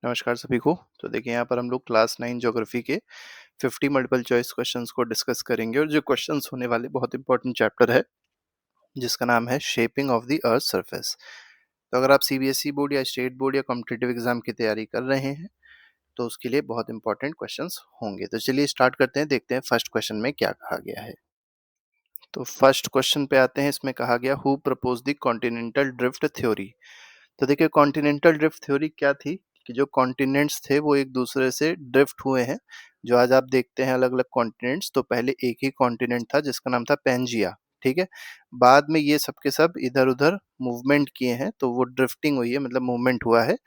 नमस्कार सभी को। तो देखिए यहाँ पर हम लोग क्लास 9 ज्योग्राफी के 50 मल्टीपल चॉइस क्वेश्चंस को डिस्कस करेंगे और जो क्वेश्चंस होने वाले बहुत इंपॉर्टेंट चैप्टर है जिसका नाम है shaping of the earth surface. तो अगर आप सीबीएसई बोर्ड या स्टेट बोर्ड या कॉम्पिटिटिव एग्जाम की तैयारी कर रहे हैं तो उसके लिए बहुत इंपॉर्टेंट क्वेश्चंस होंगे। तो चलिए स्टार्ट करते हैं, देखते हैं फर्स्ट क्वेश्चन में क्या कहा गया है। तो फर्स्ट क्वेश्चन पे आते हैं। इसमें कहा गया who propose the continental drift theory. तो देखिए कॉन्टिनेंटल ड्रिफ्ट थ्योरी क्या थी कि जो कॉन्टिनेंट्स थे वो एक दूसरे से ड्रिफ्ट हुए हैं। जो आज आप देखते हैं अलग अलग कॉन्टिनेंट्स, तो पहले एक ही कॉन्टिनेंट था जिसका नाम था पेंजिया। ठीक है, बाद में ये सब के सब इधर उधर मूवमेंट किए हैं तो वो ड्रिफ्टिंग हुई है, मतलब मूवमेंट हुआ है।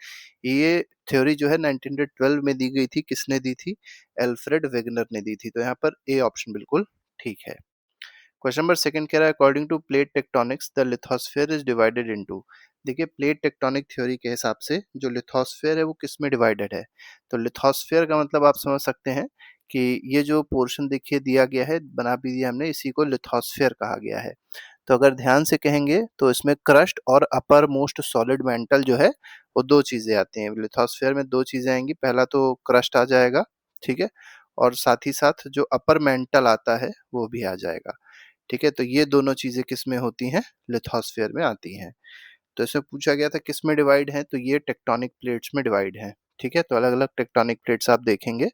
ये थ्योरी जो है 1912 में दी गई थी। किसने दी थी? एल्फ्रेड वेगनर ने दी थी। तो यहाँ पर ए ऑप्शन बिल्कुल ठीक है। क्वेश्चन नंबर सेकंड कह रहा है according to plate tectonics the lithosphere is divided into. देखिए प्लेट टेक्टोनिक थ्योरी के हिसाब से जो लिथोस्फीयर है वो किस में डिवाइडेड है। तो लिथोस्फीयर का मतलब आप समझ सकते हैं कि ये जो पोर्शन देखिए दिया गया है, बना भी दिया हमने, इसी को लिथोस्फीयर कहा गया है। तो अगर ध्यान से कहेंगे तो इसमें क्रस्ट और अपर मोस्ट सॉलिड मेंटल जो है वो दो चीजें आती हैं। लिथोस्फीयर में दो चीजें आएंगी, पहला तो क्रस्ट आ जाएगा, ठीक है, और साथ ही साथ जो अपर मेंटल आता है वो भी आ जाएगा। ठीक है, तो ये दोनों चीजें किस में होती हैं? लिथोस्फीयर में आती हैं। तो इसमें पूछा गया था किस में डिवाइड है, तो ये टेक्टोनिक प्लेट्स में डिवाइड है। ठीक है, तो अलग अलग टेक्टोनिक प्लेट्स आप देखेंगे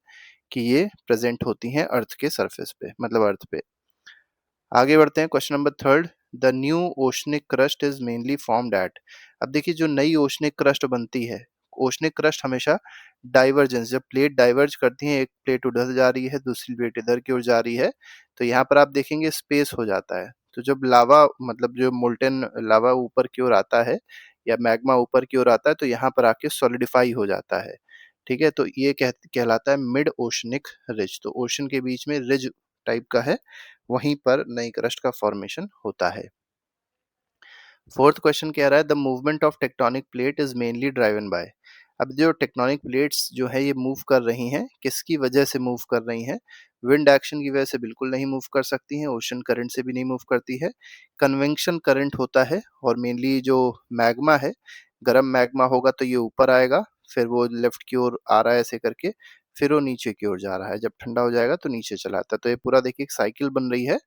कि ये प्रेजेंट होती हैं अर्थ के सरफेस पे, मतलब अर्थ पे। आगे बढ़ते हैं। Question number third, the new oceanic crust is mainly formed at. अब देखिए जो नई ओशनिक क्रस्ट बनती है, ओशनिक क्रस्ट हमेशा डाइवर्जेंस, जब प्लेट डाइवर्ज करती है, एक प्लेट उधर जा रही है दूसरी प्लेट इधर की ओर जा रही है, तो यहाँ पर आप देखेंगे स्पेस हो जाता है। तो जब लावा, मतलब जो मोल्टेन लावा ऊपर की ओर आता है या मैग्मा ऊपर की ओर आता है तो यहाँ पर आके सॉलिडिफाई हो जाता है। ठीक है, तो ये कहलाता है मिड ओशनिक रिज। तो ओशन के बीच में रिज टाइप का है, वहीं पर नई क्रस्ट का फॉर्मेशन होता है। फोर्थ क्वेश्चन कह रहा है the movement of tectonic plate is mainly driven by. अब जो टेक्टोनिक प्लेट्स जो है ये मूव कर रही हैं, किसकी वजह से मूव कर रही हैं? विंड एक्शन की वजह से बिल्कुल नहीं मूव कर सकती हैं, ओशन करंट से भी नहीं मूव करती है। कन्वेंशन करंट होता है, और मेनली जो मैग्मा है, गर्म मैग्मा होगा तो ये ऊपर आएगा, फिर वो लेफ्ट की ओर आ रहा है ऐसे करके, फिर वो नीचे की ओर जा रहा है, जब ठंडा हो जाएगा तो नीचे चला आता है। तो ये पूरा देखिए एक साइकिल बन रही है,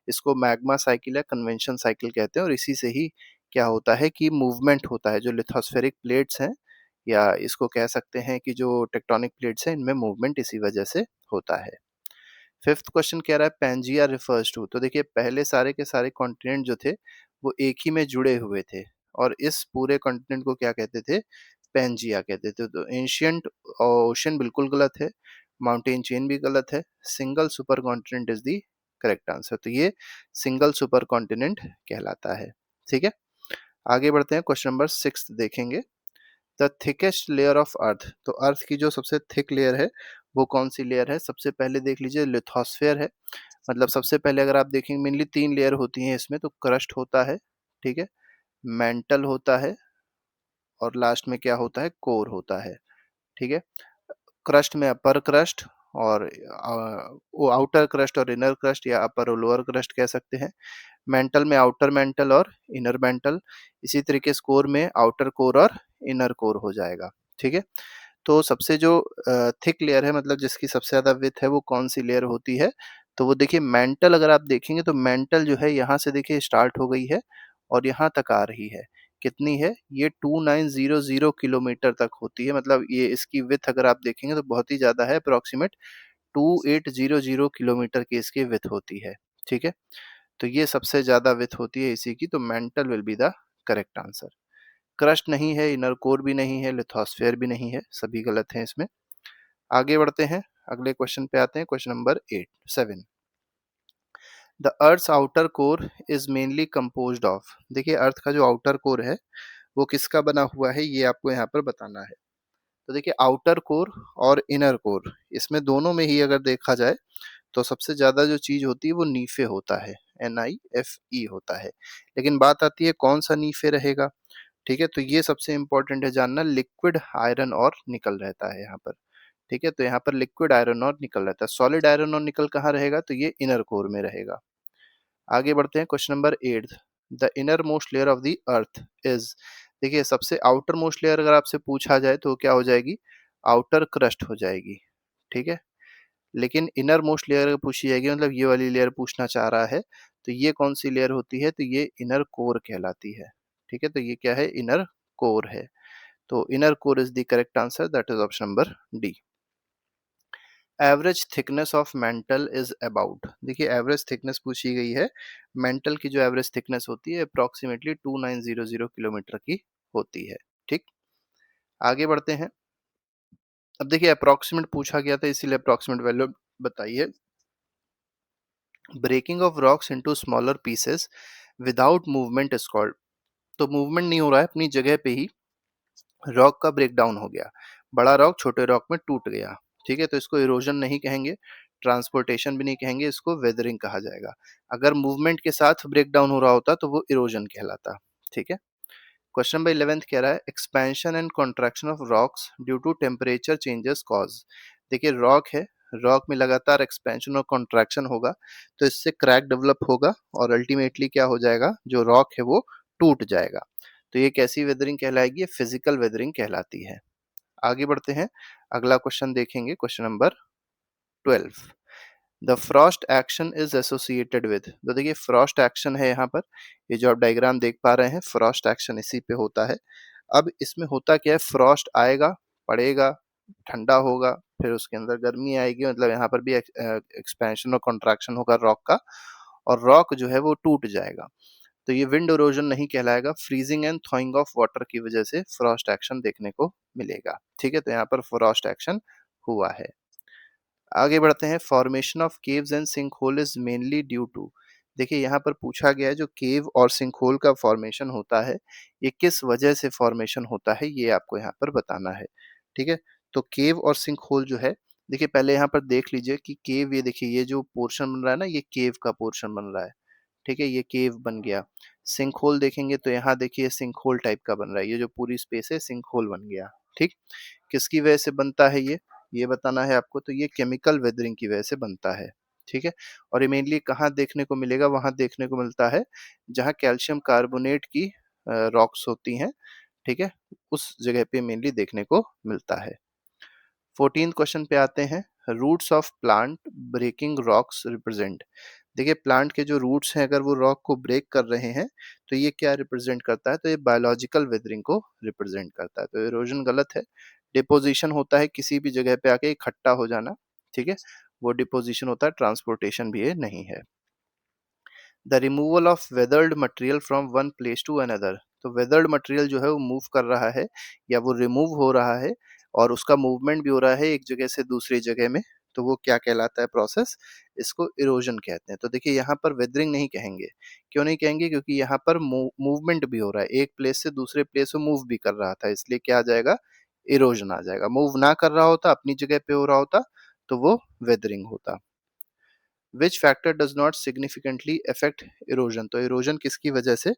इसको मैग्मा साइकिल या कन्वेंशन साइकिल कहते हैं, और इसी से ही क्या होता है कि मूवमेंट होता है। जो लिथोस्फेरिक प्लेट्स हैं, या इसको कह सकते हैं कि जो टेक्टोनिक प्लेट्स हैं, इनमें मूवमेंट इसी वजह से होता है। फिफ्थ क्वेश्चन कह रहा है पैंजिया रिफर्स टू। तो देखिए पहले सारे के सारे कॉन्टिनेंट जो थे वो एक ही में जुड़े हुए थे, और इस पूरे कॉन्टिनेंट को क्या कहते थे? पैंजिया कहते थे। तो एंशियंट ओशन बिल्कुल गलत है, माउंटेन चेन भी गलत है, single super continent is the correct answer. तो ये सिंगल सुपर कॉन्टिनेंट कहलाता है। ठीक है, आगे बढ़ते हैं। क्वेश्चन नंबर सिक्स देखेंगे। The thickest layer of earth. तो अर्थ की जो सबसे थिक लेयर है वो कौन सी लेयर है? सबसे पहले देख लीजिए लिथोस्फेयर है। मतलब सबसे पहले अगर आप देखेंगे मेनली तीन लेयर होती हैं इसमें, तो क्रस्ट होता है, ठीक है, मेंटल होता है, और लास्ट में क्या होता है? कोर होता है। ठीक है, क्रस्ट में अपर क्रस्ट और वो आउटर क्रस्ट और इनर क्रस्ट, या अपर और लोअर क्रस्ट कह सकते हैं। मेंटल में आउटर मेंटल और इनर मेंटल। इसी तरीके से कोर में आउटर कोर और इनर कोर हो जाएगा। ठीक है, तो सबसे जो थिक लेयर है, मतलब जिसकी सबसे ज्यादा विड्थ है, वो कौन सी लेयर होती है? तो वो देखिए मेंटल। अगर आप देखेंगे तो मेंटल जो है यहाँ से देखिए स्टार्ट हो गई है और यहाँ तक आ रही है। कितनी है ये? 2900 किलोमीटर तक होती है। मतलब ये इसकी विड्थ अगर आप देखेंगे तो बहुत ही ज्यादा है, अप्रोक्सीमेट 2800 किलोमीटर की इसकी विड्थ होती है। ठीक है, तो ये सबसे ज्यादा विड्थ होती है इसी की, तो mental will be the correct answer. Crust नहीं है, इनर कोर भी नहीं है, लिथोस्फेयर भी नहीं है, सभी गलत हैं इसमें। आगे बढ़ते हैं, अगले क्वेश्चन पे आते हैं। Question number 7। The earth outer core is mainly composed of. देखिए अर्थ का जो आउटर कोर है वो किसका बना हुआ है, ये आपको यहाँ पर बताना है। तो देखिए आउटर कोर और इनर कोर, इसमें दोनों में ही अगर देखा जाए तो सबसे ज्यादा जो चीज होती है वो नीफे होता है, NiFe होता है। लेकिन बात आती है कौन सा नीफे रहेगा। ठीक है, तो ये सबसे इंपॉर्टेंट है जानना। लिक्विड आयरन और निकल रहता है यहाँ पर। ठीक है, तो यहाँ पर लिक्विड आयरन और निकल रहता है। सॉलिड आयरन और निकल कहाँ रहेगा? तो ये इनर कोर में रहेगा। आगे बढ़ते हैं। Question number 8, the inner most layer of the earth is. देखिए सबसे आउटर मोस्ट लेयर अगर आपसे पूछा जाए तो क्या हो जाएगी? आउटर क्रस्ट हो जाएगी, ठीक है। लेकिन इनर मोस्ट लेयर अगर पूछी जाएगी, मतलब ये वाली लेयर पूछना चाह रहा है, तो ये कौन सी लेयर होती है, तो ये इनर कोर कहलाती है, ठीक है। तो ये क्या है, इनर कोर है। तो inner core is the correct answer, that is option number D. Average thickness of mental is about, देखिए एवरेज थिकनेस पूछी गई है। मेंटल की जो एवरेज थिकनेस होती है अप्रोक्सीमेटली 2900 किलोमीटर की होती है, ठीक। आगे बढ़ते हैं। अब देखिए अप्रोक्सीमेट पूछा गया था, इसीलिए अप्रोक्सीमेट वैल्यू बताइए। Breaking off rocks into smaller pieces without movement is called. तो मूवमेंट नहीं हो रहा है, अपनी जगह पे ही रॉक का ब्रेक डाउन हो गया, बड़ा रॉक छोटे रॉक में टूट गया, ठीक है। तो इसको इरोजन नहीं कहेंगे, ट्रांसपोर्टेशन भी नहीं कहेंगे, इसको वेदरिंग कहा जाएगा। अगर मूवमेंट के साथ ब्रेक डाउन हो रहा होता तो वो इरोजन कहलाता, ठीक है। क्वेश्चन नंबर 11 कह रहा है expansion and contraction of rocks due to temperature changes cause. देखिए रॉक है, रॉक में लगातार एक्सपेंशन और कॉन्ट्रैक्शन होगा, तो इससे क्रैक डेवलप होगा और अल्टीमेटली क्या हो जाएगा, जो रॉक है वो टूट जाएगा। तो ये कैसी वेदरिंग कहलाएगी, फिजिकल वेदरिंग कहलाती है। आगे बढ़ते हैं, अगला क्वेश्चन देखेंगे, question number 12। The Frost action is associated with. तो देखिए फ्रॉस्ट एक्शन है यहाँ पर, ये जो आप डायग्राम देख पा रहे हैं फ्रॉस्ट एक्शन इसी पे होता है। अब इसमें होता क्या है, फ्रॉस्ट आएगा, पड़ेगा, ठंडा होगा, फिर उसके अंदर गर्मी आएगी, मतलब यहाँ पर भी एक्सपेंशन और कॉन्ट्रैक्शन होगा रॉक का, और रॉक जो है वो टूट जाएगा। तो ये विंड इरोजन नहीं कहलाएगा, फ्रीजिंग एंड थॉइंग ऑफ वाटर की वजह से फ्रॉस्ट एक्शन देखने को मिलेगा, ठीक है। तो यहाँ पर फ्रॉस्ट एक्शन हुआ है। आगे बढ़ते हैं, formation of caves and sinkhole is mainly due to. देखिए यहाँ पर पूछा गया है जो केव और सिंक होल का फॉर्मेशन होता है, ये किस वजह से फॉर्मेशन होता है, ये आपको यहाँ पर बताना है, ठीक है। तो केव और सिंक होल जो है, देखिए पहले यहाँ पर देख लीजिए कि केव, ये देखिए ये जो पोर्शन बन रहा है ना, ये केव का पोर्शन बन रहा है, ठीक है, ये केव बन गया। सिंक होल देखेंगे तो यहाँ देखिए सिंक होल टाइप का बन रहा है, ये जो पूरी स्पेस है सिंक होल बन गया, ठीक। किसकी वजह से बनता है ये बताना है आपको। तो ये केमिकल वेदरिंग की वजह से बनता है, ठीक है। और ये मेनली कहाँ देखने को मिलेगा, वहां देखने को मिलता है जहाँ कैल्शियम कार्बोनेट की रॉक्स होती हैं, ठीक है, उस जगह पे मेनली देखने को मिलता है। 14 क्वेश्चन पे आते हैं, roots of plant breaking rocks represent. देखिए प्लांट के जो रूट्स हैं अगर वो रॉक को ब्रेक कर रहे हैं, तो ये क्या रिप्रेजेंट करता है, तो ये बायोलॉजिकल वेदरिंग को रिप्रेजेंट करता है। तो इरोजन गलत है, डिपोजिशन होता है किसी भी जगह पे आके इकट्ठा हो जाना, ठीक है, वो डिपोजिशन होता है, ट्रांसपोर्टेशन भी ये नहीं है। The removal of weathered material from one place to another. तो वेदर्ड मटेरियल जो है वो मूव कर रहा है या वो रिमूव हो रहा है, और उसका मूवमेंट भी हो रहा है एक जगह से दूसरी जगह में, तो वो क्या कहलाता है प्रोसेस, इसको इरोजन कहते हैं। तो देखिए यहाँ पर वेदरिंग नहीं कहेंगे, क्यों नहीं कहेंगे, क्योंकि यहाँ पर मूवमेंट भी हो रहा है, एक प्लेस से दूसरे प्लेस में मूव भी कर रहा था, इसलिए क्या आ जाएगा, इरोजन आ जाएगा। मूव ना कर रहा होता, अपनी जगह पे हो रहा होता, तो वो वेदरिंग होता। Which factor does not significantly affect erosion. तो इरोजन किसकी वजह से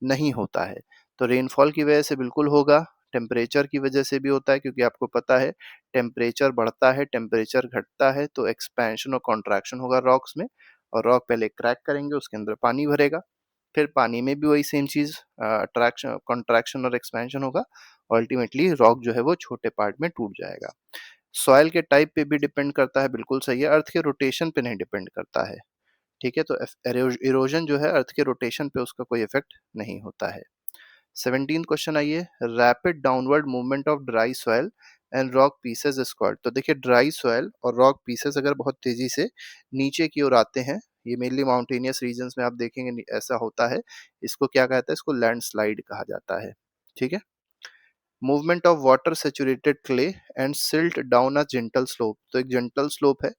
नहीं होता है, तो रेनफॉल की वजह से बिल्कुल होगा, टेम्परेचर की वजह से भी होता है, क्योंकि आपको पता है टेम्परेचर बढ़ता है टेम्परेचर घटता है तो एक्सपेंशन और कॉन्ट्रैक्शन होगा रॉक्स में, और रॉक पहले क्रैक करेंगे, उसके अंदर पानी भरेगा, फिर पानी में भी वही सेम चीज अट्रैक्शन कॉन्ट्रैक्शन और एक्सपेंशन होगा, अल्टीमेटली रॉक जो है वो छोटे पार्ट में टूट जाएगा। सॉइल के टाइप पे भी डिपेंड करता है, बिल्कुल सही है, अर्थ के रोटेशन पे नहीं डिपेंड करता है, ठीक है। तो इरोजन जो है अर्थ के रोटेशन पे उसका कोई इफेक्ट नहीं होता है। 17 क्वेश्चन आइए, rapid downward movement of dry soil and rock pieces is called. तो देखिए ड्राई सॉइल और रॉक पीसेस अगर बहुत तेजी से नीचे की ओर आते हैं, ये मेनली माउंटेनियस रीजन्स में आप देखेंगे ऐसा होता है, इसको क्या कहता है, इसको लैंडस्लाइड कहा जाता है, ठीक है। Movement of water saturated clay and silt down a gentle slope. तो एक जेंटल स्लोप है,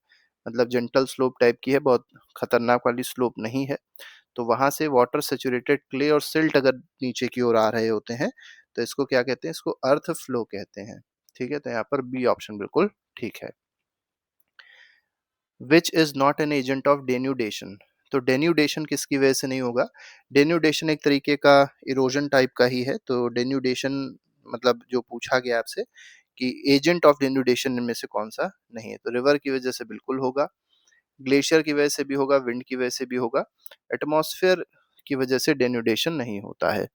मतलब जेंटल स्लोप टाइप की है, बहुत खतरनाक वाली स्लोप नहीं है, तो वहां से वाटर सेचुरेटेड क्ले और सिल्ट अगर नीचे की ओर आ रहे होते हैं, तो इसको क्या कहते हैं, इसको अर्थ फ्लो कहते हैं, ठीक है। तो यहाँ पर बी ऑप्शन बिल्कुल ठीक है। Which is not an agent of denudation. तो डेन्यूडेशन किसकी वजह से नहीं होगा, डेन्यूडेशन एक तरीके का इरोजन टाइप का ही है, तो डेन्यूडेशन मतलब जो पूछा गया आपसे कि एजेंट ऑफ डेन्यूडेशन इनमें से कौन सा नहीं है, तो रिवर की वजह से बिल्कुल होगा, ग्लेशियर की वजह से भी होगा, विंड की वजह से भी होगा, एटमॉस्फेयर की वजह से डेन्यूडेशन नहीं होता है।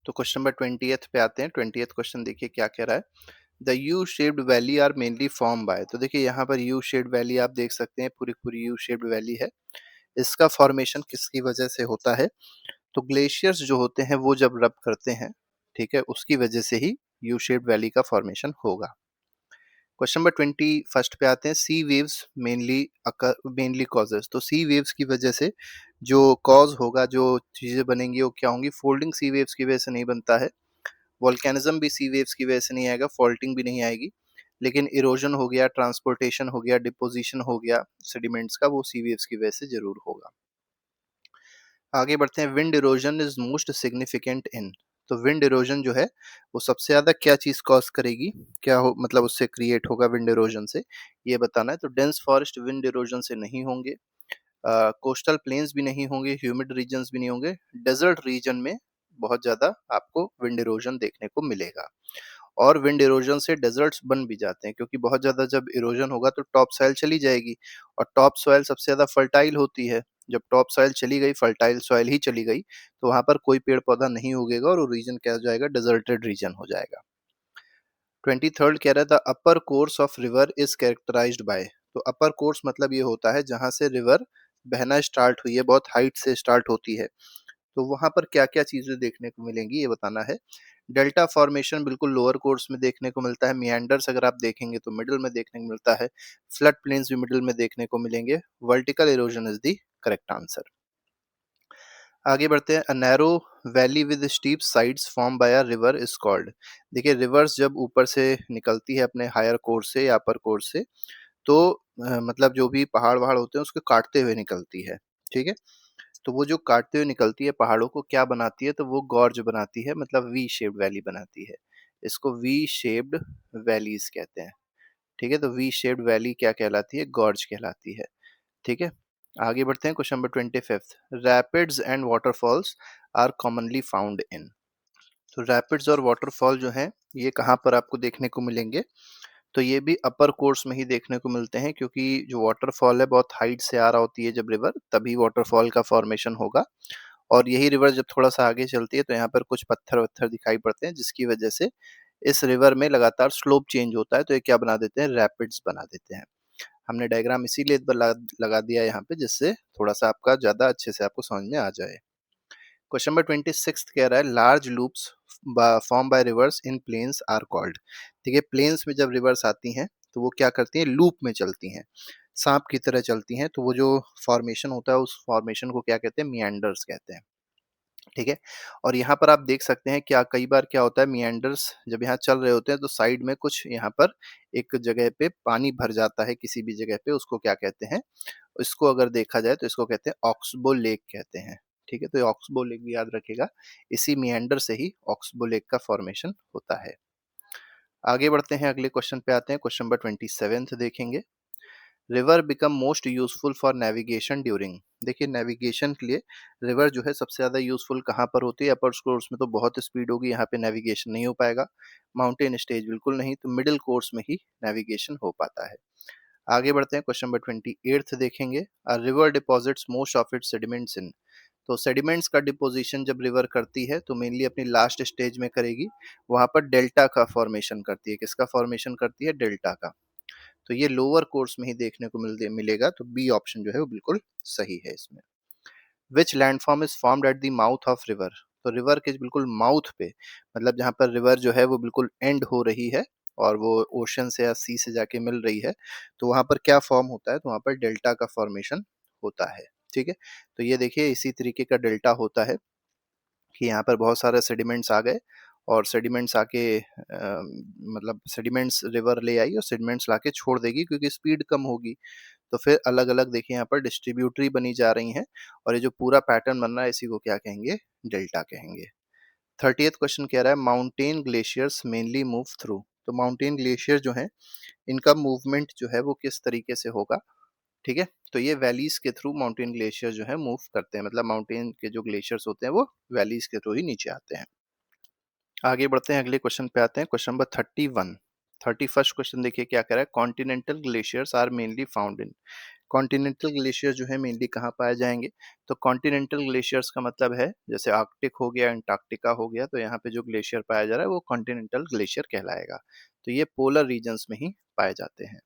तो क्वेश्चन नंबर 20th पे आते हैं। 20th क्वेश्चन देखिए क्या कह रहा है, the U shaped valley are mainly form by, तो देखिए यहाँ पर यू शेप्ड वैली आप देख सकते हैं, पूरी पूरी यू शेप्ड वैली है। इसका फॉर्मेशन किसकी वजह से होता है? तो ग्लेशियर्स जो होते हैं वो जब रब करते हैं, ठीक है, उसकी वजह से ही यू शेप्ड वैली का फॉर्मेशन होगा। क्वेश्चन नंबर 21 पे आते हैं। सी वेव्स मेनली कॉजेस, तो सी वेव्स की वजह से जो कॉज होगा, जो चीजें बनेंगी वो क्या होंगी? फोल्डिंग सी वेव्स की वजह से नहीं बनता है, वोल्केनिज्म भी सी वेव्स की वजह से नहीं आएगा, फॉल्टिंग भी नहीं आएगी, लेकिन इरोजन हो गया, ट्रांसपोर्टेशन हो गया, डिपोजिशन हो गया सेडिमेंट्स का, वो सी वेव्स की वजह से जरूर होगा। आगे बढ़ते हैं। Wind erosion is most significant in, तो विंड इरोजन जो है वो सबसे ज्यादा क्या चीज कॉज करेगी, क्या हो मतलब उससे क्रिएट होगा विंड इरोजन से, ये बताना है। तो डेंस फॉरेस्ट विंड इरोजन से नहीं होंगे, कोस्टल प्लेन्स भी नहीं होंगे, ह्यूमिड रीजन्स भी नहीं होंगे, डेजर्ट रीजन में बहुत ज्यादा आपको विंड इरोजन देखने को मिलेगा। और विंड इरोजन से डेजर्ट्स बन भी जाते हैं, क्योंकि बहुत ज्यादा जब इरोजन होगा तो टॉप सॉइल चली जाएगी, और टॉप सॉइल सबसे ज्यादा फर्टाइल होती है। जब टॉप सॉइल चली गई, फर्टाइल सॉइल ही चली गई, तो वहां पर कोई पेड़ पौधा नहीं उगेगा और वो रीजन क्या हो जाएगा? डेजर्टेड रीजन हो जाएगा। 23 कह रहा था upper course of river is characterized by, तो अपर कोर्स मतलब ये होता है जहां से रिवर बहना स्टार्ट हुई है, बहुत हाइट से स्टार्ट होती है, तो वहां पर क्या क्या चीजें देखने को मिलेंगी ये बताना है। डेल्टा फॉर्मेशन बिल्कुल लोअर कोर्स में देखने को मिलता है, मियांडर्स अगर आप देखेंगे तो मिडिल में देखने को मिलता है, फ्लड प्लेन्स भी मिडिल में देखने को मिलेंगे, vertical erosion is the correct answer. आगे बढ़ते हैं। A narrow valley with steep sides form by a river is called, देखिए रिवर्स जब ऊपर से निकलती है अपने हायर कोर्स से या अपर कोर्स से, तो मतलब जो भी पहाड़ वहाड़ होते हैं उसको काटते हुए निकलती है, ठीक है, तो वो जो काटते हुए निकलती है पहाड़ों को क्या बनाती है? तो वो गॉर्ज बनाती है, मतलब वी शेप्ड वैली बनाती है, इसको वी शेप्ड वैलीज कहते हैं, ठीक है। तो वी शेप्ड वैली क्या कहलाती है? गॉर्ज कहलाती है, ठीक है। आगे बढ़ते हैं। Question number 25, rapids and waterfalls are commonly found in, तो रैपिड्स और वाटरफॉल जो हैं ये कहाँ पर आपको देखने को मिलेंगे? तो ये भी अपर कोर्स में ही देखने को मिलते हैं, क्योंकि जो वाटरफॉल है बहुत हाइट से आ रहा होती है जब रिवर, तभी वाटरफॉल का फॉर्मेशन होगा। और यही रिवर जब थोड़ा सा आगे चलती है तो यहाँ पर कुछ पत्थर वत्थर दिखाई पड़ते हैं, जिसकी वजह से इस रिवर में लगातार स्लोप चेंज होता है, तो ये क्या बना देते हैं? रैपिड्स बना देते हैं। हमने डायग्राम इसीलिए लगा दिया यहाँ पे, जिससे थोड़ा सा आपका ज्यादा अच्छे से आपको समझ में आ जाए। क्वेश्चन नंबर 26 कह रहा है large loops form by rivers in plains are called, देखिए प्लेन्स में जब रिवर्स आती हैं तो वो क्या करती हैं? लूप में चलती हैं, सांप की तरह चलती हैं, तो वो जो फॉर्मेशन होता है उस फॉर्मेशन को क्या कहते हैं? मियांडर्स कहते हैं, ठीक है। और यहाँ पर आप देख सकते हैं क्या कई बार क्या होता है, मियांडर्स जब यहाँ चल रहे होते हैं तो साइड में कुछ यहाँ पर एक जगह पे पानी भर जाता है, किसी भी जगह पे, उसको क्या कहते हैं? इसको अगर देखा जाए तो इसको कहते हैं ऑक्सबो लेक कहते हैं, ठीक है। तो ये ऑक्सबो लेक भी याद रखेगा, इसी मियांडर से ही ऑक्सबो लेक का फॉर्मेशन होता है। आगे बढ़ते हैं, अगले क्वेश्चन पे आते हैं। क्वेश्चन नंबर 27 देखेंगे। River become most useful for navigation during, देखिए नेविगेशन के लिए रिवर जो है सबसे ज्यादा यूजफुल कहाँ पर होती है? अपर कोर्स में तो बहुत स्पीड होगी, यहाँ पे नेविगेशन नहीं हो पाएगा, माउंटेन स्टेज बिल्कुल नहीं, तो मिडिल कोर्स में ही नेविगेशन हो पाता है। आगे बढ़ते हैं। क्वेश्चन नंबर 28 देखेंगे। A river deposits most of its sediments in, तो सेडिमेंट्स का डिपोजिशन जब रिवर करती है तो मेनली अपनी लास्ट स्टेज में करेगी, वहां पर डेल्टा का फॉर्मेशन करती है, किसका फॉर्मेशन करती है? डेल्टा का। तो ये लोअर कोर्स में ही देखने को मिलेगा, तो बी ऑप्शन जो है वो बिल्कुल सही है इसमें। Which landform is formed at the mouth of river, तो रिवर के बिल्कुल माउथ पे, मतलब जहाँ पर रिवर जो है वो बिल्कुल एंड हो रही है और वो ओशन से या सी से जाके मिल रही है, तो वहां पर क्या फॉर्म होता है? तो वहां पर डेल्टा का फॉर्मेशन होता है, ठीक है। तो ये देखिए इसी तरीके का डेल्टा होता है कि यहाँ पर बहुत सारे सेडिमेंट्स आ गए, और सेडिमेंट्स आके मतलब सेडिमेंट्स रिवर ले आई और सेडिमेंट्स लाके छोड़ देगी, क्योंकि स्पीड कम होगी, तो फिर अलग अलग देखिए यहाँ पर डिस्ट्रीब्यूटरी बनी जा रही हैं, और ये जो पूरा पैटर्न बन रहा है इसी को क्या कहेंगे? डेल्टा कहेंगे। 30th क्वेश्चन कह रहा है mountain glaciers mainly move through, तो माउंटेन ग्लेशियर जो है इनका मूवमेंट जो है वो किस तरीके से होगा, ठीक है। तो ये वैलीज के थ्रू माउंटेन ग्लेशियर जो है मूव करते हैं, मतलब माउंटेन के जो ग्लेशियर्स होते हैं वो वैलीज के थ्रू ही नीचे आते हैं। आगे बढ़ते हैं, अगले क्वेश्चन पे आते हैं। क्वेश्चन नंबर 31, 31st क्वेश्चन देखिए क्या कह रहा है। Continental glaciers are mainly found in, continental glacier जो है मेनली कहाँ पाए जाएंगे? तो कॉन्टिनेंटल ग्लेशियर्स का मतलब है जैसे आर्कटिक हो गया, अंटार्कटिका हो गया, तो यहाँ पे जो ग्लेशियर पाया जा रहा है वो कॉन्टिनेंटल ग्लेशियर कहलाएगा। तो ये पोलर रीजन्स में ही पाए जाते हैं।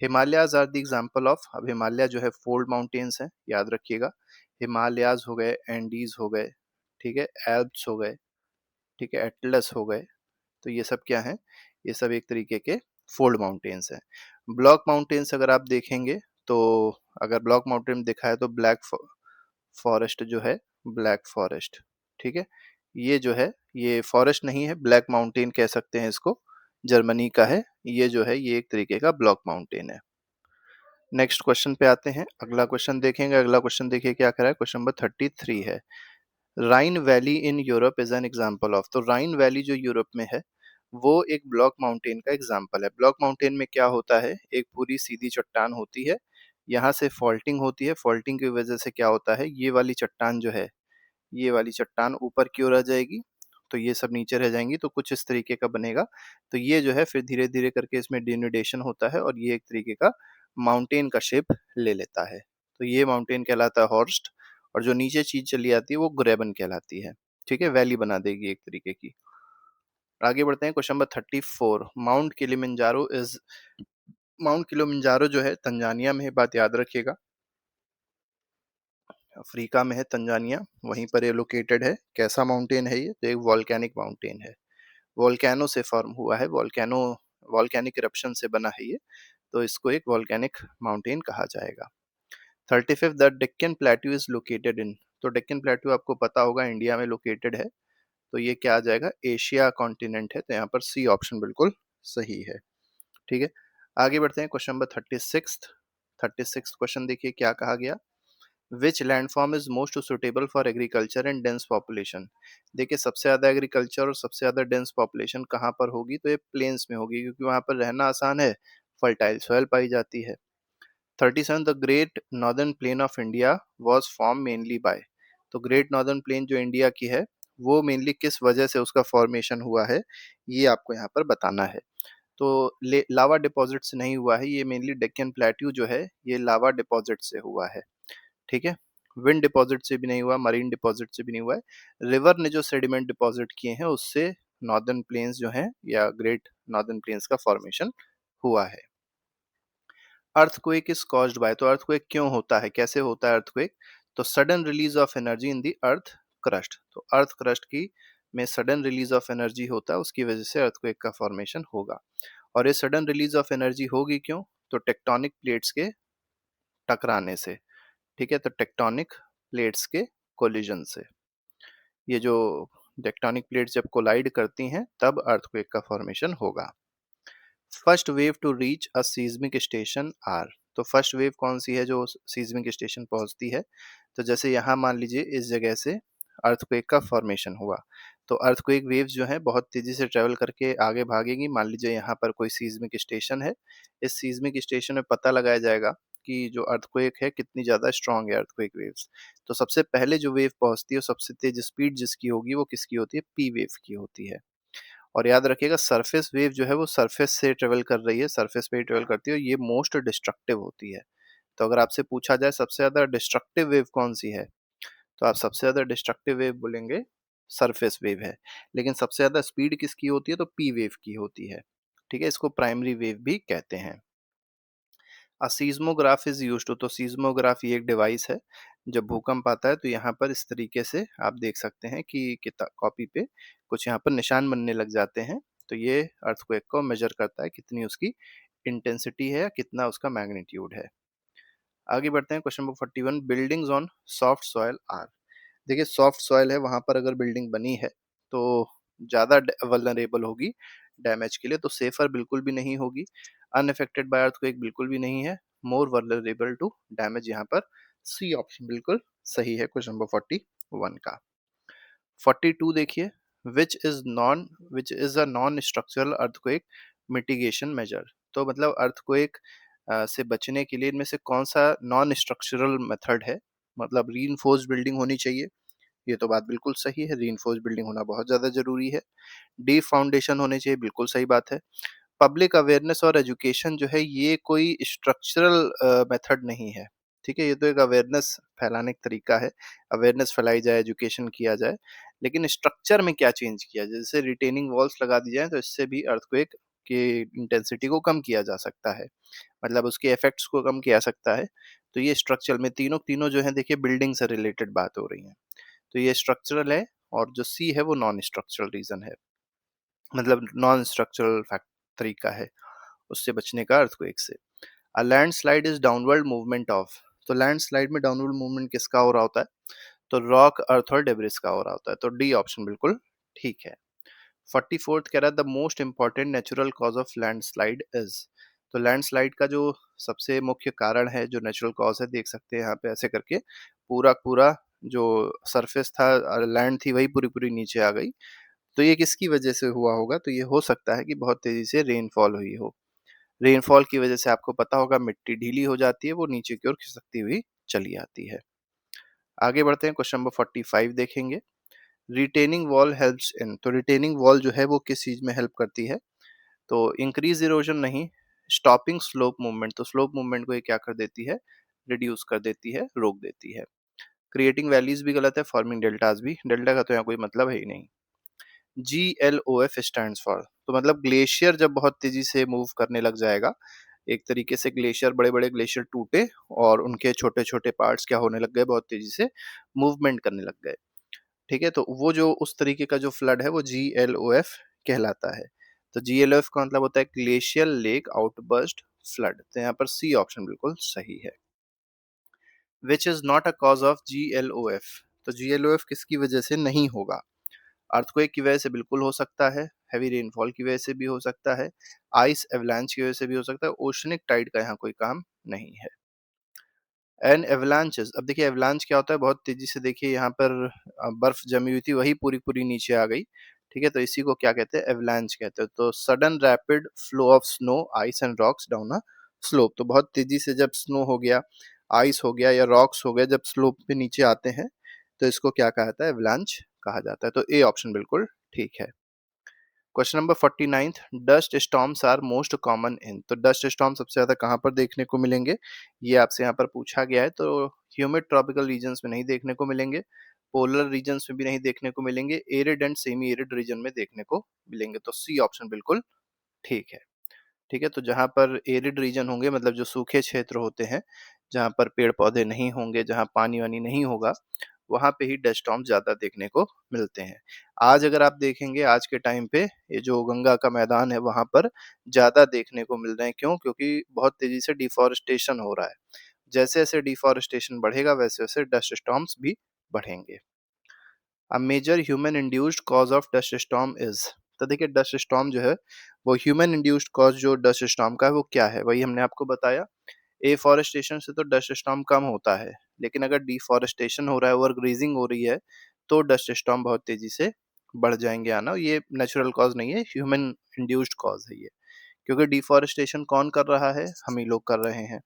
Himalayas are the example of, अब हिमालय जो है फोल्ड माउंटेन्स हैं, याद रखिएगा। हिमालयाज हो गए, एंडीज हो गए, ठीक है, एल्प्स हो गए, ठीक है, एटलस हो गए। तो ये सब क्या है, ये सब एक तरीके के फोल्ड माउंटेन्स हैं। ब्लॉक माउंटेन्स अगर आप देखेंगे तो, अगर ब्लॉक माउंटेन देखा है तो ब्लैक फॉरेस्ट जो है, ब्लैक फॉरेस्ट, ठीक है, ये जो है ये फॉरेस्ट नहीं है, ब्लैक माउंटेन कह सकते हैं इसको, जर्मनी का है। ये जो है ये एक तरीके का ब्लॉक माउंटेन है। नेक्स्ट क्वेश्चन पे आते हैं, अगला क्वेश्चन देखेंगे। अगला क्वेश्चन देखिए क्या कह रहा है, क्वेश्चन नंबर 33 है। Rhine valley in Europe is an example of, तो राइन वैली जो यूरोप में है वो एक ब्लॉक माउंटेन का एग्जाम्पल है। ब्लॉक माउंटेन में क्या होता है, एक पूरी सीधी चट्टान होती है, यहाँ से फॉल्टिंग होती है, फॉल्टिंग की वजह से क्या होता है, ये वाली चट्टान जो है, ये वाली चट्टान ऊपर की ओर आ जाएगी, तो ये सब नीचे रह जाएंगी, तो कुछ इस तरीके का बनेगा। तो ये जो है फिर धीरे धीरे करके इसमें डिनुडेशन होता है और ये एक तरीके का माउंटेन का शेप ले लेता है। तो ये माउंटेन कहलाता है हॉर्स्ट, और जो नीचे चीज चली आती है वो ग्रेबन कहलाती है। ठीक है, वैली बना देगी एक तरीके की। आगे बढ़ते हैं, question number 34। Mount Kilimanjaro is, mount Kilimanjaro जो है तंजानिया में है, बात याद रखिएगा, अफ्रीका में है तंजानिया, वहीं पर ये लोकेटेड है। कैसा माउंटेन है ये, तो एक वॉल्केनिक माउंटेन है, वॉल्केनो से फॉर्म हुआ है, वॉल्केनो, वॉल्केनिक इरप्शन से बना है ये, तो इसको एक वॉल्केनिक माउंटेन कहा जाएगा। 35 the Deccan plateau is located in, तो डेक्कन प्लेट्यू आपको पता होगा इंडिया में लोकेटेड है, तो ये क्या आ जाएगा, एशिया कॉन्टिनेंट है, तो यहाँ पर सी ऑप्शन बिल्कुल सही है। ठीक है, आगे बढ़ते हैं, क्वेश्चन नंबर 36। 36 क्वेश्चन देखिए क्या कहा गया, which landform is most suitable for agriculture and dense population. देखिए सबसे ज्यादा एग्रीकल्चर और सबसे ज्यादा डेंस पॉपुलेशन कहाँ पर होगी, तो ये प्लेन्स में होगी, क्योंकि वहां पर रहना आसान है, फर्टाइल सॉइल पाई जाती है। 37 the great northern plain of India was form mainly by, तो ग्रेट नॉर्दर्न प्लेन जो इंडिया की है वो मेनली किस वजह से उसका फॉर्मेशन हुआ है, ये आपको यहाँ पर बताना है। तो लावा डिपॉजिट से नहीं हुआ है, ये मेनली डेक्कन प्लेट्यू जो है ये लावा डिपॉजिट से हुआ है। ठीक है, विंड डिपॉजिट से भी नहीं हुआ, मरीन डिपॉजिट से भी नहीं हुआ है, रिवर ने जो सेडिमेंट डिपॉजिट किए हैं उससे नॉर्दर्न प्लेन्स जो हैं या ग्रेट नॉर्दर्न प्लेन्स का फॉर्मेशन हुआ है। अर्थक्वेक इज कॉज्ड बाय, तो अर्थक्वेक क्यों होता है, कैसे होता है अर्थक्वेक, तो sudden release of energy in the earth crust, तो अर्थ क्रस्ट की में सडन रिलीज ऑफ एनर्जी होता है, उसकी वजह से अर्थक्वेक का फॉर्मेशन होगा। और ये सडन रिलीज ऑफ एनर्जी होगी क्यों, तो टेक्टोनिक प्लेट्स के टकराने से। ठीक है, तो टेक्टोनिक प्लेट्स के कोलिजन से, ये जो टेक्टोनिक प्लेट्स जब कोलाइड करती हैं तब अर्थक्वेक का फॉर्मेशन होगा। First wave to reach a seismic station are, तो फर्स्ट वेव कौन सी है जो सीज्मिक स्टेशन पहुंचती है, तो जैसे यहाँ मान लीजिए इस जगह से अर्थक्वेक का फॉर्मेशन हुआ, तो अर्थक्वेक वेव्स जो है बहुत तेजी से ट्रेवल करके आगे भागेगी। मान लीजिए यहाँ पर कोई सीज्मिक स्टेशन है, इस सीज्मिक स्टेशन में पता लगाया जाएगा कि जो अर्थक्वेक है कितनी ज़्यादा स्ट्रांग है अर्थक्वेक वेव्स। तो सबसे पहले जो वेव पहुंचती है सबसे तेज स्पीड जिसकी होगी वो किसकी होती है, पी वेव की होती है। और याद रखिएगा सरफेस वेव जो है वो सरफेस से ट्रेवल कर रही है, सरफेस पे ही ट्रेवल करती है, ये मोस्ट डिस्ट्रक्टिव होती है। तो अगर आपसे पूछा जाए सबसे ज्यादा डिस्ट्रक्टिव वेव कौन सी है, तो आप सबसे ज्यादा डिस्ट्रक्टिव वेव बोलेंगे सरफेस वेव है। लेकिन सबसे ज्यादा स्पीड किसकी होती है, तो पी वेव की होती है। ठीक है, इसको प्राइमरी वेव भी कहते हैं। सीज्मोग्राफ इज यूज टू, तो सीज्मोग्राफ ये एक डिवाइस है, जब भूकंप आता है तो यहाँ पर इस तरीके से आप देख सकते हैं कि किताब कॉपी पे कुछ यहाँ पर निशान बनने लग जाते हैं, तो ये अर्थक्वेक को मेजर करता है कितनी उसकी इंटेंसिटी है, कितना उसका मैग्नीट्यूड है। आगे बढ़ते हैं, question number 41। Buildings on soft soil are, देखिए सॉफ्ट सॉइल है वहां पर अगर बिल्डिंग बनी है तो ज़्यादा वल्नरेबल होगी डैमेज के लिए, तो सेफर बिल्कुल भी नहीं होगी, अनअफेक्टेड बाय अर्थक्वेक बिल्कुल भी नहीं है, मोर वल्नरेबल टू डैमेज, यहाँ पर सी ऑप्शन बिल्कुल सही है क्वेश्चन नंबर 41 का। 42 देखिए, which is a non structural earthquake mitigation measure, तो मतलब अर्थक्वेक से बचने के लिए इनमें से कौन सा नॉन स्ट्रक्चरल मेथड है, मतलब रीइंफोर्स्ड बिल्डिंग होनी चाहिए, ये तो बात बिल्कुल सही है, रीइंफोर्स्ड बिल्डिंग होना बहुत ज़्यादा ज़रूरी है। डीप फाउंडेशन होने चाहिए, बिल्कुल सही बात है। पब्लिक अवेयरनेस और एजुकेशन जो है ये कोई स्ट्रक्चरल मेथड नहीं है। ठीक है, ये तो एक अवेयरनेस फैलाने का तरीका है, अवेयरनेस फैलाई जाए, एजुकेशन किया जाए, लेकिन स्ट्रक्चर में क्या चेंज किया जाए, जैसे रिटेनिंग वॉल्स लगा दी जाए तो इससे भी अर्थक्वेक के इंटेंसिटी को कम किया जा सकता है, मतलब उसके इफेक्ट्स को कम किया जा सकता है। तो ये स्ट्रक्चरल में तीनों तीनों जो है देखिए बिल्डिंग से रिलेटेड बात हो रही है। तो ये स्ट्रक्चरल है, और जो सी है वो नॉन स्ट्रक्चरल रीजन है, मतलब नॉन स्ट्रक्चरल फैक्ट तरीका है उससे बचने का अर्थक्वेक से। A landslide is downward movement of, तो लैंडस्लाइड में डाउनवर्ड मूवमेंट किसका हो रहा होता है? तो रॉक, अर्थ और डेब्रिस का हो रहा होता है। तो डी ऑप्शन बिल्कुल ठीक है। 44th कह रहा है the most important natural cause of landslide is, तो लैंडस्लाइड का जो सबसे मुख्य कारण है, जो नेचुरल कॉज है, देख सकते हैं यहाँ पे ऐसे करके पूरा पूरा जो सरफेस था, लैंड थी, वही पूरी पूरी नीचे आ गई। तो ये किसकी वजह से हुआ होगा? तो ये हो सकता है कि बहुत तेजी से रेनफॉल हुई हो। रेनफॉल की वजह से आपको पता होगा मिट्टी ढीली हो जाती है, वो नीचे की ओर खिसकती हुई चली आती है। आगे बढ़ते हैं, क्वेश्चन नंबर 45 देखेंगे। रिटेनिंग वॉल हेल्प्स इन, तो रिटेनिंग वॉल जो है वो किस चीज में हेल्प करती है? तो इंक्रीज इरोजन नहीं, स्टॉपिंग स्लोप मूवमेंट, तो स्लोप मूवमेंट को ये क्या कर देती है? रिड्यूस कर देती है, रोक देती है। क्रिएटिंग वैलीज भी गलत है, फॉर्मिंग डेल्टाज भी, डेल्टा का तो यहाँ कोई मतलब है ही नहीं। GLOF स्टैंड्स फॉर, तो मतलब ग्लेशियर जब बहुत तेजी से मूव करने लग जाएगा, एक तरीके से ग्लेशियर, बड़े बड़े ग्लेशियर टूटे और उनके छोटे छोटे पार्ट्स क्या होने लग गए? बहुत तेजी से मूवमेंट करने लग गए। ठीक है, तो वो जो उस तरीके का जो फ्लड है वो GLOF कहलाता है। तो GLOF का मतलब होता है ग्लेशियल लेक आउटबर्स्ट फ्लड, तो यहाँ पर सी ऑप्शन बिल्कुल सही है। Which is not a cause of GLOF, तो GLOF किसकी वजह से नहीं होगा? अर्थक्वेक की वजह से बिल्कुल हो सकता है, हैवी रेनफॉल की वजह से भी हो सकता है, आइस एवलांच की वजह से भी हो सकता है, ओशनिक टाइड का यहाँ कोई काम नहीं है। एंड एवलांचेस, अब देखिए एवलांच क्या होता है? बहुत तेजी से देखिए यहाँ पर बर्फ जमी हुई थी, वही पूरी पूरी नीचे आ गई। ठीक है, तो इसी को क्या कहते हैं? एवलांच कहते हैं। तो sudden rapid flow of snow, ice and rocks down a slope, तो बहुत तेजी से जब स्नो हो गया, आइस हो गया या रॉक्स हो गया, जब स्लोप पे नीचे आते हैं, तो इसको क्या कहा जाता है? एवलांच कहा जाता है। तो ए ऑप्शन बिल्कुल ठीक है। Question number 49th, dust storms are most common in, तो डस्ट स्टॉर्म सबसे ज्यादा कहाँ पर देखने को मिलेंगे? ये आपसे यहाँ पर पूछा गया है। तो ह्यूमिड ट्रॉपिकल रीजन्स में नहीं देखने को मिलेंगे, पोलर रीजन्स में भी नहीं देखने को मिलेंगे, arid and semi arid region में देखने को मिलेंगे। तो सी ऑप्शन बिल्कुल ठीक है। ठीक है, तो जहाँ पर एरिड रीजन होंगे, मतलब जो सूखे क्षेत्र होते हैं, जहाँ पर पेड़ पौधे नहीं होंगे, जहाँ पानी वानी नहीं होगा, वहां पे ही डस्ट स्टॉर्म ज्यादा देखने को मिलते हैं। आज अगर आप देखेंगे, आज के टाइम पे ये जो गंगा का मैदान है वहां पर ज्यादा देखने को मिल रहे हैं। क्यों? क्योंकि बहुत तेजी से डिफॉरेस्टेशन हो रहा है। जैसे जैसे डिफॉरेस्टेशन बढ़ेगा, वैसे वैसे डस्ट स्टॉर्म्स भी बढ़ेंगे। A major human induced cause of dust storm is, तो देखिए डस्ट स्टॉर्म जो है वो ह्यूमन इंड्यूस्ड कॉज जो डस्ट स्टॉर्म का है वो क्या है? वही हमने आपको बताया। एफॉरेस्टेशन से तो डस्ट स्टॉर्म कम होता है, लेकिन अगर डिफॉरेस्टेशन हो रहा है, ओवर ग्रेजिंग हो रही है, तो डस्ट स्टॉर्म बहुत तेजी से बढ़ जाएंगे आना। ये नेचुरल कॉज नहीं है, ह्यूमन इंड्यूस्ड कॉज है ये। क्योंकि डिफॉरेस्टेशन कौन कर रहा है? हम ही लोग कर रहे हैं।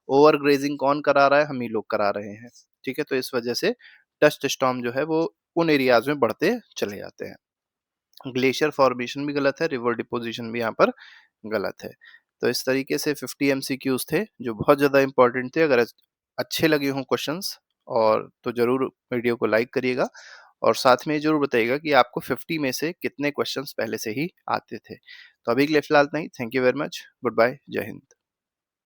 ओवर ग्रेजिंग कौन करा रहा है? हम ही लोग करा रहे हैं। ठीक है, तो इस वजह से डस्ट स्टॉर्म जो है वो उन एरियाज में बढ़ते चले जाते हैं। ग्लेशियर फॉर्मेशन भी गलत है, रिवर डिपोजिशन भी यहाँ पर गलत है। तो इस तरीके से 50 एमसीक्यूज थे जो बहुत ज़्यादा इंपॉर्टेंट थे। अगर अच्छे लगे हों क्वेश्चंस और तो ज़रूर वीडियो को लाइक करिएगा, और साथ में ये ज़रूर बताइएगा कि आपको 50 में से कितने क्वेश्चंस पहले से ही आते थे। तो अभी के लिए फिलहाल नहीं, thank you very much, good bye, जय हिंद।